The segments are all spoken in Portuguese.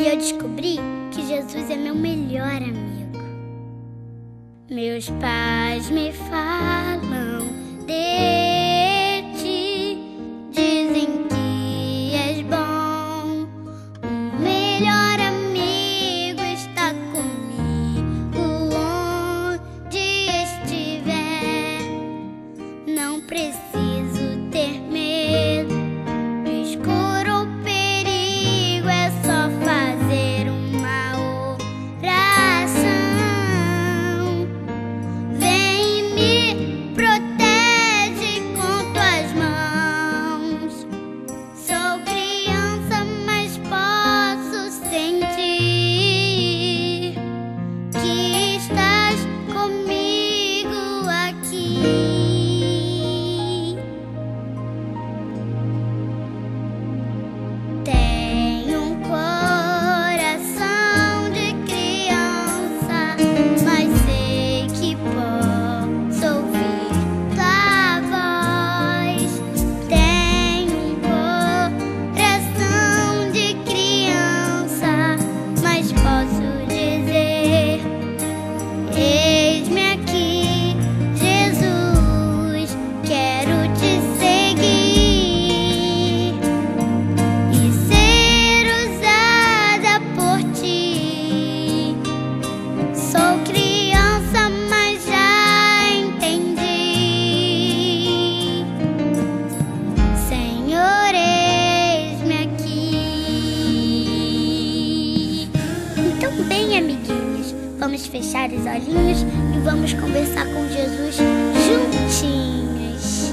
E eu descobri que Jesus é meu melhor amigo. Meus pais me falam de ti, dizem que és bom. O melhor amigo está comigo onde estiver. Não preciso ter medo, no escuro ou perigo, é só fazer uma oração. Vem e me protege com tuas mãos. Sou criança, mas posso sentir que estás comigo aqui. Tenho um coração de criança, mas sei que posso ouvir tua voz. Tenho um coração de criança, mas posso dizer: eis-me aqui, Jesus, quero te seguir e ser usada por ti. Sou criança, mas já entendi. Senhor, eis-me aqui. Então, bem, amiguinhos, vamos fechar os olhinhos e vamos conversar com Jesus juntinhos.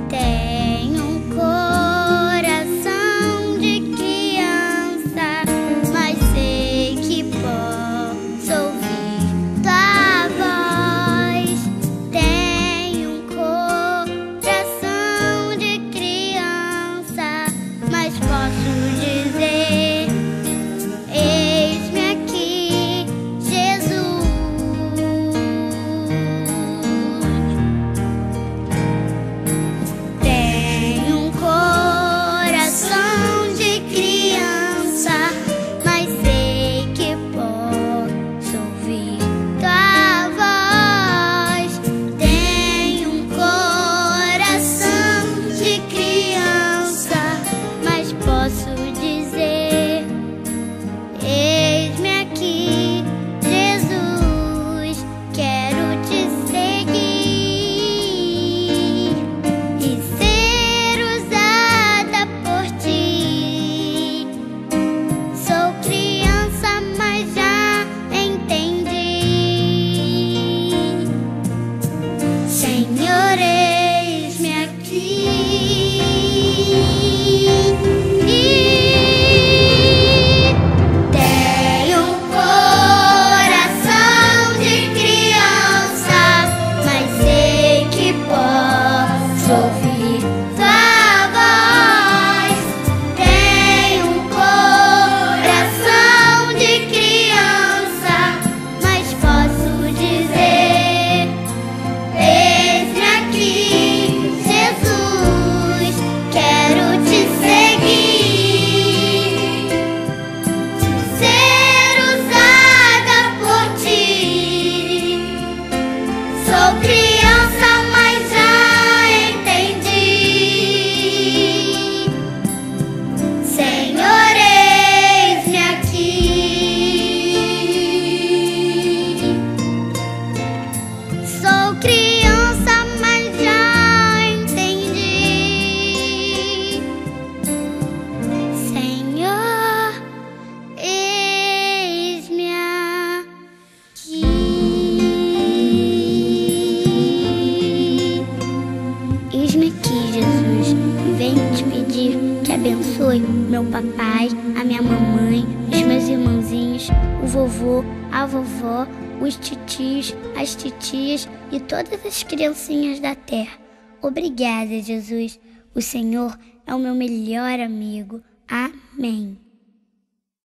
Tenho um coração de criança, mas sei que posso ouvir tua voz. Tenho um coração de criança, mas posso dizer: eis-me aqui, Jesus. Tenho um coração de criança, mas sei que posso ouvir tua voz. Tenho um coração de criança, mas posso dizer: eis-me aqui, Jesus, quero te seguir e ser usada por ti. Sou criança, mas já entendi. Senhor, eis-me aqui. Tenho um coração de criança, mas sei que posso ouvir tua voz. Tenho um coração de criança, mas posso dizer: eis-me aqui, Jesus, quero te seguir, ser usada por ti. Sou criança, mas já entendi. Senhor, eis-me aqui. Sou criança, mas já entendi. Senhor, eis-me aqui. Eis-me aqui, Jesus, e venho te pedir que abençoe meu papai, a minha mamãe, os meus irmãozinhos, o vovô, a vovó, os titios, as titias e todas as criancinhas da terra. Obrigada, Jesus. O Senhor é o meu melhor amigo. Amém.